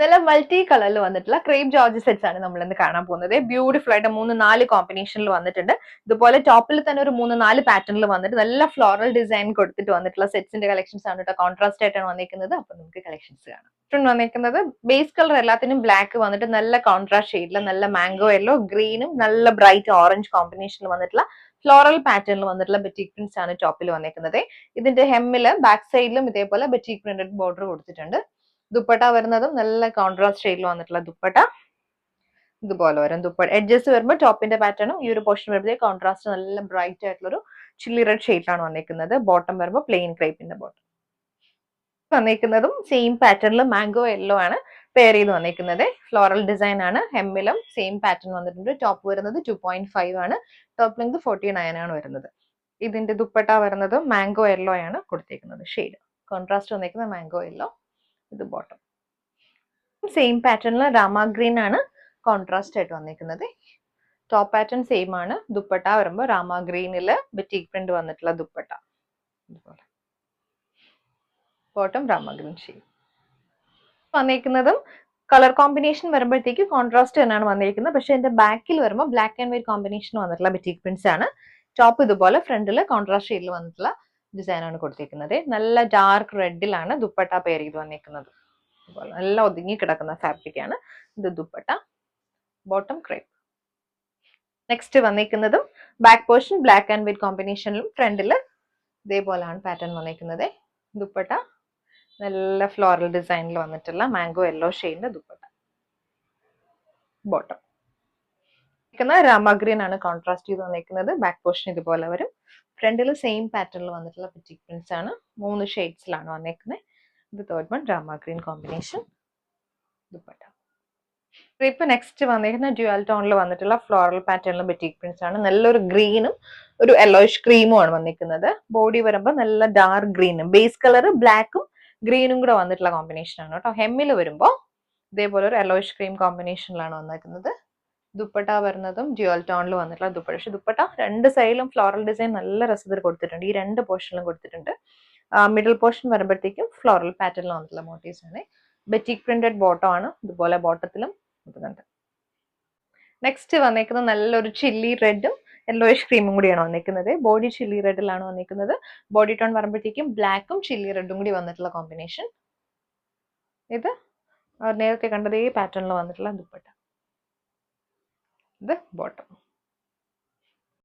നല്ല മൾട്ടി കളറിൽ വന്നിട്ടുള്ള ക്രേപ്പ് ജോർജ് സെറ്റ്സ് ആണ് നമ്മൾ ഇന്ന് കാണാൻ പോകുന്നത്. ബ്യൂട്ടിഫുൾ ആയിട്ട് 3-4 കോമ്പിനേഷനിൽ വന്നിട്ടുണ്ട്. ഇതുപോലെ ടോപ്പിൽ തന്നെ ഒരു 3-4 പാറ്റേണിൽ വന്നിട്ട് നല്ല ഫ്ലോറൽ ഡിസൈൻ കൊടുത്തിട്ട് വന്നിട്ടുള്ള സെറ്റ്സിന്റെ കളക്ഷൻസ് ആണ് കേട്ടോ. കോൺട്രാസ്റ്റ് ആയിട്ടാണ് വന്നിരിക്കുന്നത്. അപ്പൊ നമുക്ക് കളക്ഷൻസ് കാണാം. വന്നിരിക്കുന്നത് ബേസ് കളർ എല്ലാത്തിനും ബ്ലാക്ക് വന്നിട്ട് നല്ല കോൺട്രാസ്റ്റ് ഷെയ്ഡില് നല്ല മാംഗോ യെല്ലോ ഗ്രീനും നല്ല ബ്രൈറ്റ് ഓറഞ്ച് കോമ്പിനേഷനിൽ വന്നിട്ടുള്ള ഫ്ലോറൽ പാറ്റേണിൽ വന്നിട്ടുള്ള ബെറ്റിക് പ്രിന്റ്സ് ആണ് ടോപ്പിൽ വന്നിരിക്കുന്നത്. ഇതിന്റെ ഹെമ്മില് ബാക്ക് സൈഡിലും ഇതേപോലെ ബെറ്റിക് പ്രിന്റഡ് ബോർഡർ കൊടുത്തിട്ടുണ്ട്. ദുപ്പട്ട വരുന്നതും നല്ല കോൺട്രാസ്റ്റ് ഷെയ്ഡിൽ വന്നിട്ടുള്ള ദുപ്പട്ട ഇതുപോലെ വരും. ദുപ്പട്ട എഡ്ജസ് വരുമ്പോൾ ടോപ്പിന്റെ പാറ്റേണും ഈ ഒരു പോർഷൻ വരുമ്പോൾ കോൺട്രാസ്റ്റ് നല്ല ബ്രൈറ്റ് ആയിട്ടുള്ള ഒരു ചില്ലി റെഡ് ഷെയ്ഡിലാണ് വന്നിരിക്കുന്നത്. ബോട്ടം വരുമ്പോൾ പ്ലെയിൻ ക്രേപ്പിന്റെ ബോട്ടം വന്നിരിക്കുന്നതും സെയിം പാറ്റേണിൽ മാംഗോ യെല്ലോ ആണ് പെയർ ചെയ്ത് വന്നിരിക്കുന്നത്. ഫ്ലോറൽ ഡിസൈൻ ആണ്. ഹെമ്മിലും സെയിം പാറ്റേൺ വന്നിട്ടുണ്ട്. ടോപ്പ് വരുന്നത് 2.5 ആണ്. ടോപ്പ് ലെങ്ത് 49 ആണ് വരുന്നത്. ഇതിന്റെ ദുപ്പട്ട വരുന്നത് മാംഗോ യെല്ലോ ആണ് കൊടുത്തിരിക്കുന്നത്. ഷെയ്ഡ് കോൺട്രാസ്റ്റ് വന്നിരിക്കുന്നത് മാംഗോ യെല്ലോ. ഇത് ബോട്ടം സെയിം പാറ്റേണിൽ രാമ ഗ്രീൻ ആണ് കോൺട്രാസ്റ്റ് ആയിട്ട് വന്നിരിക്കുന്നത്. ടോപ്പ് പാറ്റേൺ സെയിം ആണ്. ദുപ്പട്ട വരുമ്പോൾ രാമ ഗ്രീനില് ബെറ്റിക് പ്രിന്റ് വന്നിട്ടുള്ള ദുപ്പട്ട ഇതുപോലെ. ബോട്ടം രാമ ഗ്രീൻ ഷെയ്ഡ് വന്നിരിക്കുന്നതും കളർ കോമ്പിനേഷൻ വരുമ്പോഴത്തേക്ക് കോൺട്രാസ്റ്റ് തന്നെയാണ് വന്നിരിക്കുന്നത്. പക്ഷെ എന്റെ ബാക്കിൽ വരുമ്പോൾ ബ്ലാക്ക് ആൻഡ് വൈറ്റ് കോമ്പിനേഷൻ വന്നിട്ടുള്ള ബെറ്റിക് പ്രിന്റ്സ് ആണ്. ടോപ്പ് ഇതുപോലെ ഫ്രണ്ടിൽ കോൺട്രാസ്റ്റ് ഷെയ്ഡിൽ വന്നിട്ടുള്ള ഡിസൈൻ ആണ് കൊടുത്തിരിക്കുന്നത്. നല്ല ഡാർക്ക് റെഡിലാണ് ദുപ്പട്ട പെയർ ചെയ്ത് വന്നിരിക്കുന്നത്. നല്ല ഒതുങ്ങി കിടക്കുന്ന ഫാബ്രിക് ആണ് ഇത് ദുപ്പട്ട. Bottom crepe. നെക്സ്റ്റ് വന്നിരിക്കുന്നതും back portion black and white കോമ്പിനേഷനിലും ഫ്രണ്ടിൽ ഇതേപോലെയാണ് പാറ്റേൺ വന്നിരിക്കുന്നത്. ദുപ്പട്ട നല്ല ഫ്ലോറൽ ഡിസൈനിൽ വന്നിട്ടുള്ള മാംഗോ യെല്ലോ ഷെയ്ഡിന്റെ ദുപ്പട്ട. ബോട്ടം രാമഗ്രീൻ ആണ് കോൺട്രാസ്റ്റ് ചെയ്ത് വന്നിരിക്കുന്നത്. ബാക്ക് പോർഷൻ ഇതുപോലെ വരും. ഫ്രണ്ടിൽ സെയിം പാറ്റേണിൽ വന്നിട്ടുള്ള ബെറ്റിക് പ്രിന്റ്സ് ആണ്. 3 ഷെയ്ഡ്സിലാണ് വന്നിരിക്കുന്നത്. ഇത് third one Rama green combination dupatta. ഇപ്പൊ നെക്സ്റ്റ് വന്നിരിക്കുന്ന ഡ്യുവൽ ടോണിൽ വന്നിട്ടുള്ള ഫ്ലോറൽ പാറ്റേണിൽ ബെറ്റിക് പ്രിന്റ്സ് ആണ്. നല്ലൊരു ഗ്രീനും ഒരു യെല്ലോയിഷ് ക്രീമും ആണ് വന്നിരിക്കുന്നത്. ബോഡി വരുമ്പോൾ നല്ല ഡാർക്ക് ഗ്രീനും ബേസ് കളർ ബ്ലാക്കും ഗ്രീനും കൂടെ വന്നിട്ടുള്ള കോമ്പിനേഷൻ ആണ് കേട്ടോ. ഹെമ്മിൽ വരുമ്പോൾ ഇതേപോലെ ഒരു യെല്ലോയിഷ് ക്രീം കോമ്പിനേഷനിലാണ് വന്നിരിക്കുന്നത്. ദുപ്പട്ട വരുന്നതും ഡ്യുവൽ ടോണിൽ വന്നിട്ടുള്ള ദുപ്പട്ട. പക്ഷെ ദുപ്പട്ട രണ്ട് സൈഡിലും ഫ്ലോറൽ ഡിസൈൻ നല്ല രസത്തിൽ കൊടുത്തിട്ടുണ്ട്. ഈ 2 പോർഷനിലും കൊടുത്തിട്ടുണ്ട്. മിഡിൽ പോർഷൻ വരുമ്പോഴത്തേക്കും ഫ്ലോറൽ പാറ്റേണിൽ വന്നിട്ടുള്ള മോട്ടീവ്സ് ആണ്. ബെറ്റിക് പ്രിന്റഡ് ബോട്ടം ആണ്. ഇതുപോലെ ബോട്ടത്തിലും വരുന്നുണ്ട്. നെക്സ്റ്റ് വന്നേക്കുന്നത് നല്ലൊരു ചില്ലി റെഡും യെല്ലോയിഷ് ക്രീമും കൂടിയാണ് വന്നിരിക്കുന്നത്. ബോഡി ചില്ലി റെഡിലാണ് വന്നിരിക്കുന്നത്. ബോഡി ടോൺ വരുമ്പോഴത്തേക്കും ബ്ലാക്കും ചില്ലി റെഡും കൂടി വന്നിട്ടുള്ള കോമ്പിനേഷൻ. ഇത് നേരത്തെ കണ്ടത് ഈ പാറ്റേണിൽ വന്നിട്ടുള്ള ദുപ്പട്ട. ഇത് ബോട്ടം.